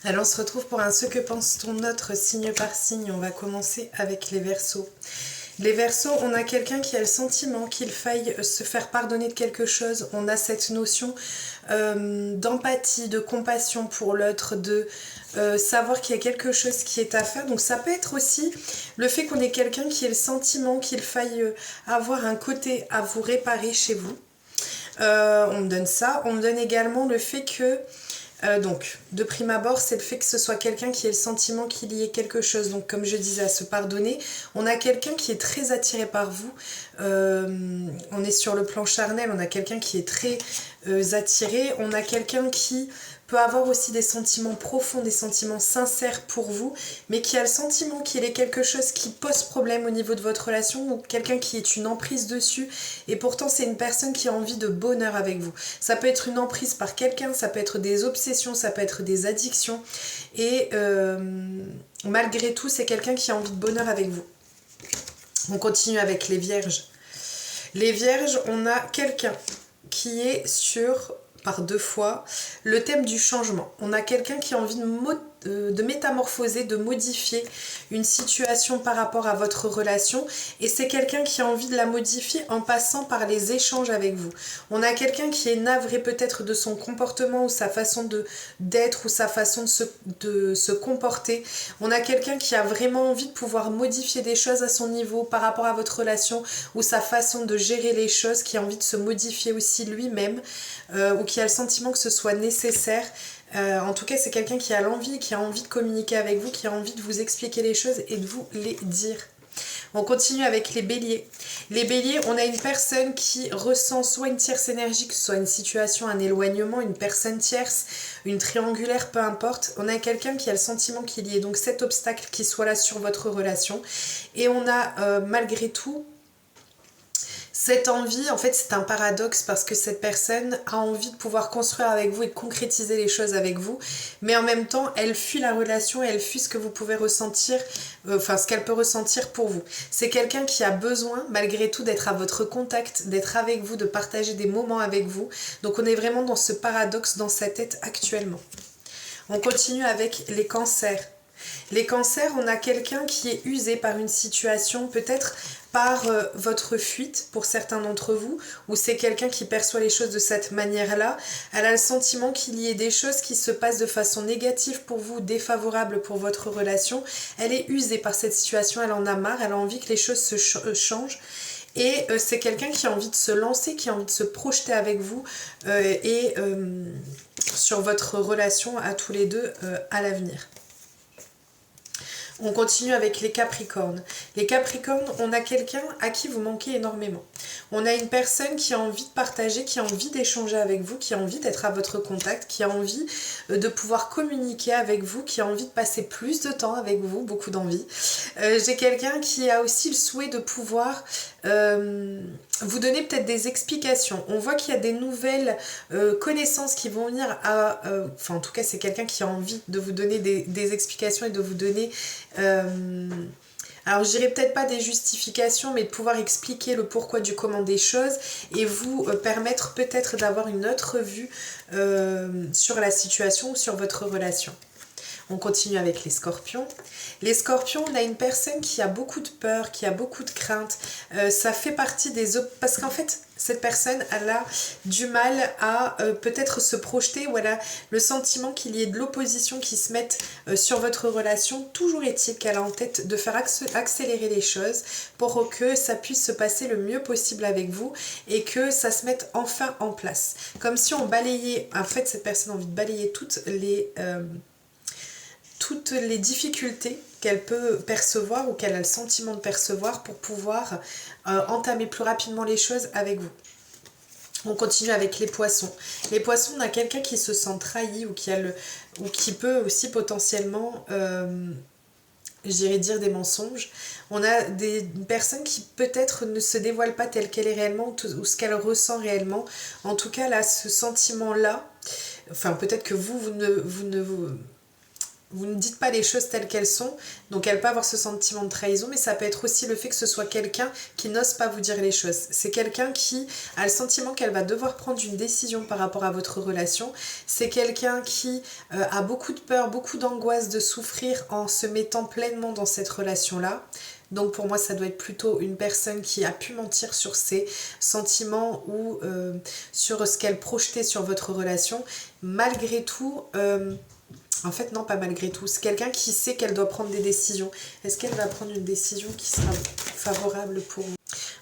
Alors on se retrouve pour un ce que pense ton autre signe par signe. On va commencer avec les Verseaux. Les Verseaux, on a quelqu'un qui a le sentiment qu'il faille se faire pardonner de quelque chose. On a cette notion d'empathie, de compassion pour l'autre, de savoir qu'il y a quelque chose qui est à faire. Donc ça peut être aussi le fait qu'on ait quelqu'un qui ait le sentiment qu'il faille avoir un côté à vous réparer chez vous. On me donne ça. On me donne également le fait que donc, de prime abord, c'est le fait que ce soit quelqu'un qui ait le sentiment qu'il y ait quelque chose. Donc, comme je disais, à se pardonner. On a quelqu'un qui est très attiré par vous. On est sur le plan charnel. On a quelqu'un qui est très attiré. On a quelqu'un qui peut avoir aussi des sentiments profonds, des sentiments sincères pour vous, mais qui a le sentiment qu'il est quelque chose qui pose problème au niveau de votre relation, ou quelqu'un qui est une emprise dessus, et pourtant c'est une personne qui a envie de bonheur avec vous. Ça peut être une emprise par quelqu'un, ça peut être des obsessions, ça peut être des addictions, et malgré tout c'est quelqu'un qui a envie de bonheur avec vous. On continue avec les Vierges. Les Vierges, on a quelqu'un qui est sur, par deux fois, le thème du changement. On a quelqu'un qui a envie de métamorphoser, de modifier une situation par rapport à votre relation, et c'est quelqu'un qui a envie de la modifier en passant par les échanges avec vous. On a quelqu'un qui est navré peut-être de son comportement ou sa façon d'être ou sa façon de se comporter. On a quelqu'un qui a vraiment envie de pouvoir modifier des choses à son niveau par rapport à votre relation ou sa façon de gérer les choses, qui a envie de se modifier aussi lui-même, ou qui a le sentiment que ce soit nécessaire. En tout cas, c'est quelqu'un qui a l'envie, qui a envie de communiquer avec vous, qui a envie de vous expliquer les choses et de vous les dire. On continue avec les Béliers. Les Béliers, on a une personne qui ressent soit une tierce énergie, que ce soit une situation, un éloignement, une personne tierce, une triangulaire, peu importe. On a quelqu'un qui a le sentiment qu'il y ait donc cet obstacle qui soit là sur votre relation. Et on a malgré tout cette envie. En fait c'est un paradoxe, parce que cette personne a envie de pouvoir construire avec vous et de concrétiser les choses avec vous, mais en même temps elle fuit la relation, elle fuit ce que vous pouvez ressentir, ce qu'elle peut ressentir pour vous. C'est quelqu'un qui a besoin malgré tout d'être à votre contact, d'être avec vous, de partager des moments avec vous. Donc on est vraiment dans ce paradoxe dans sa tête actuellement. On continue avec les Cancers. Les Cancers, on a quelqu'un qui est usé par une situation, peut-être par votre fuite pour certains d'entre vous, ou c'est quelqu'un qui perçoit les choses de cette manière-là. Elle a le sentiment qu'il y ait des choses qui se passent de façon négative pour vous, défavorable pour votre relation. Elle est usée par cette situation, elle en a marre, elle a envie que les choses se changent. Et c'est quelqu'un qui a envie de se lancer, qui a envie de se projeter avec vous sur votre relation à tous les deux à l'avenir. On continue avec les Capricornes. Les Capricornes, on a quelqu'un à qui vous manquez énormément. On a une personne qui a envie de partager, qui a envie d'échanger avec vous, qui a envie d'être à votre contact, qui a envie de pouvoir communiquer avec vous, qui a envie de passer plus de temps avec vous, beaucoup d'envie. J'ai quelqu'un qui a aussi le souhait de pouvoir vous donner peut-être des explications. On voit qu'il y a des nouvelles connaissances qui vont venir à... en tout cas, c'est quelqu'un qui a envie de vous donner des explications et de vous donner... alors je dirais peut-être pas des justifications, mais de pouvoir expliquer le pourquoi du comment des choses et vous permettre peut-être d'avoir une autre vue sur la situation ou sur votre relation. On continue avec les Scorpions. Les Scorpions, on a une personne qui a beaucoup de peur, qui a beaucoup de crainte. Ça fait partie des... Parce qu'en fait, cette personne, elle a du mal à peut-être se projeter, ou elle a le sentiment qu'il y ait de l'opposition qui se mette sur votre relation. Toujours est-il qu'elle a en tête de faire accélérer les choses pour que ça puisse se passer le mieux possible avec vous et que ça se mette enfin en place. Comme si on balayait... En fait, cette personne a envie de balayer toutes les difficultés qu'elle peut percevoir ou qu'elle a le sentiment de percevoir pour pouvoir entamer plus rapidement les choses avec vous. On continue avec les Poissons. Les Poissons, on a quelqu'un qui se sent trahi ou qui peut aussi potentiellement, j'irais dire, des mensonges. On a des personnes qui peut-être ne se dévoilent pas telle qu'elle est réellement ou ce qu'elle ressent réellement. En tout cas, là, ce sentiment-là, peut-être que vous ne vous ne dites pas les choses telles qu'elles sont, donc elle peut avoir ce sentiment de trahison, mais ça peut être aussi le fait que ce soit quelqu'un qui n'ose pas vous dire les choses. C'est quelqu'un qui a le sentiment qu'elle va devoir prendre une décision par rapport à votre relation. C'est quelqu'un qui a beaucoup de peur, beaucoup d'angoisse de souffrir en se mettant pleinement dans cette relation-là. Donc pour moi, ça doit être plutôt une personne qui a pu mentir sur ses sentiments ou sur ce qu'elle projetait sur votre relation. Malgré tout... en fait, non, pas malgré tout. C'est quelqu'un qui sait qu'elle doit prendre des décisions. Est-ce qu'elle va prendre une décision qui sera favorable pour vous?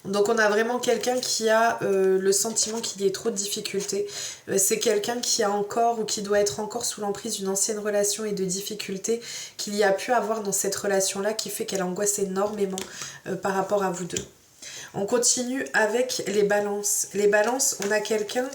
Donc on a vraiment quelqu'un qui a le sentiment qu'il y ait trop de difficultés. C'est quelqu'un qui a encore ou qui doit être encore sous l'emprise d'une ancienne relation et de difficultés qu'il y a pu avoir dans cette relation-là qui fait qu'elle angoisse énormément par rapport à vous deux. On continue avec les balances. Les balances, on a quelqu'un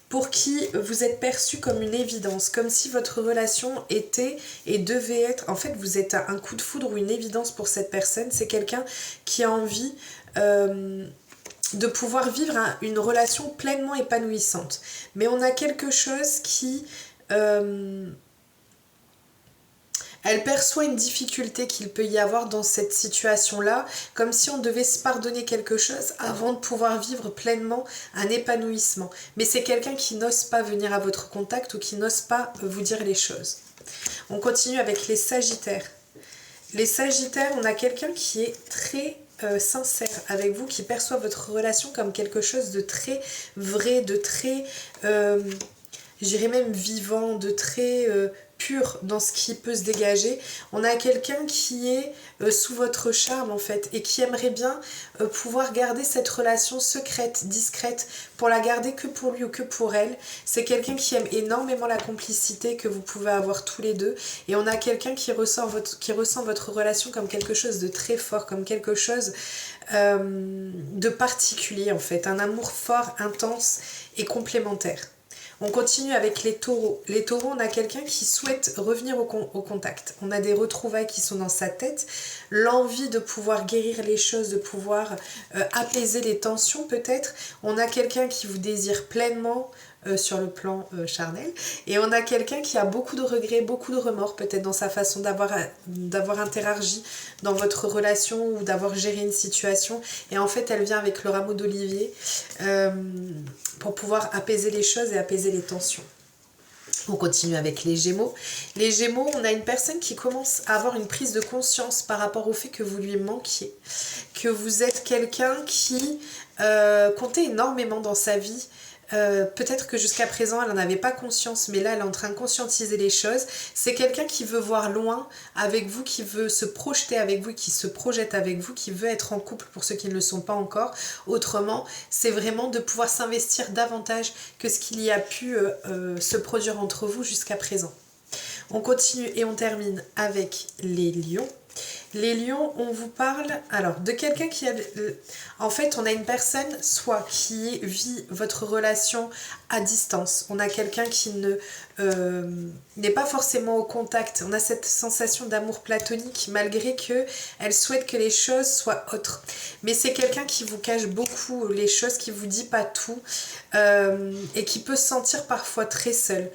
pour qui vous êtes perçu comme une évidence, comme si votre relation était et devait être, en fait vous êtes un coup de foudre ou une évidence pour cette personne. C'est quelqu'un qui a envie de pouvoir vivre une relation pleinement épanouissante. Mais on a quelque chose qui... elle perçoit une difficulté qu'il peut y avoir dans cette situation-là, comme si on devait se pardonner quelque chose avant de pouvoir vivre pleinement un épanouissement. Mais c'est quelqu'un qui n'ose pas venir à votre contact ou qui n'ose pas vous dire les choses. On continue avec les Sagittaires. Les Sagittaires, on a quelqu'un qui est très sincère avec vous, qui perçoit votre relation comme quelque chose de très vrai, de très, j'irais même vivant, de très... pur dans ce qui peut se dégager. On a quelqu'un qui est sous votre charme en fait et qui aimerait bien pouvoir garder cette relation secrète, discrète, pour la garder que pour lui ou que pour elle. C'est quelqu'un qui aime énormément la complicité que vous pouvez avoir tous les deux, et on a quelqu'un qui ressent votre relation comme quelque chose de très fort, comme quelque chose de particulier en fait, un amour fort, intense et complémentaire. On continue avec les taureaux. Les taureaux, on a quelqu'un qui souhaite revenir au contact. On a des retrouvailles qui sont dans sa tête, l'envie de pouvoir guérir les choses, de pouvoir apaiser les tensions peut-être. On a quelqu'un qui vous désire pleinement sur le plan charnel. Et on a quelqu'un qui a beaucoup de regrets, beaucoup de remords peut-être dans sa façon d'avoir interagi dans votre relation ou d'avoir géré une situation. Et en fait, elle vient avec le rameau d'olivier pour pouvoir apaiser les choses et apaiser les tensions. On continue avec les Gémeaux. Les Gémeaux, on a une personne qui commence à avoir une prise de conscience par rapport au fait que vous lui manquiez. Que vous êtes quelqu'un qui comptait énormément dans sa vie. Peut-être que jusqu'à présent elle n'en avait pas conscience, mais là elle est en train de conscientiser les choses. C'est quelqu'un qui veut voir loin avec vous, qui veut se projeter avec vous, qui se projette avec vous, qui veut être en couple pour ceux qui ne le sont pas encore. Autrement, c'est vraiment de pouvoir s'investir davantage que ce qu'il y a pu se produire entre vous jusqu'à présent. On continue et on termine avec les lions. Les lions, on vous parle alors de quelqu'un qui a... En fait, on a une personne soit qui vit votre relation à distance. On a quelqu'un qui n'est pas forcément au contact. On a cette sensation d'amour platonique malgré qu'elle souhaite que les choses soient autres. Mais c'est quelqu'un qui vous cache beaucoup les choses, qui vous dit pas tout et qui peut se sentir parfois très seul.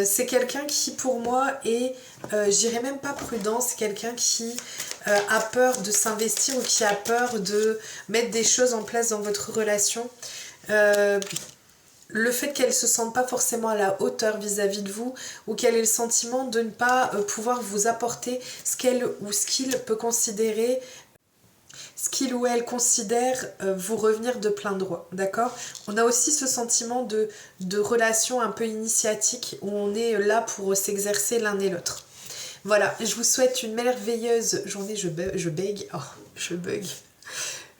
C'est quelqu'un qui pour moi est, j'irais même pas prudent, c'est quelqu'un qui a peur de s'investir ou qui a peur de mettre des choses en place dans votre relation. Le fait qu'elle ne se sente pas forcément à la hauteur vis-à-vis de vous, ou qu'elle ait le sentiment de ne pas pouvoir vous apporter ce qu'elle ou ce qu'il peut considérer, ce qu'il ou elle considère vous revenir de plein droit, d'accord? On a aussi ce sentiment de relation un peu initiatique où on est là pour s'exercer l'un et l'autre. Voilà, je vous souhaite une merveilleuse journée, je bug.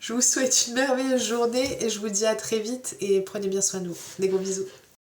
Je vous souhaite une merveilleuse journée et je vous dis à très vite et prenez bien soin de vous. Des gros bisous.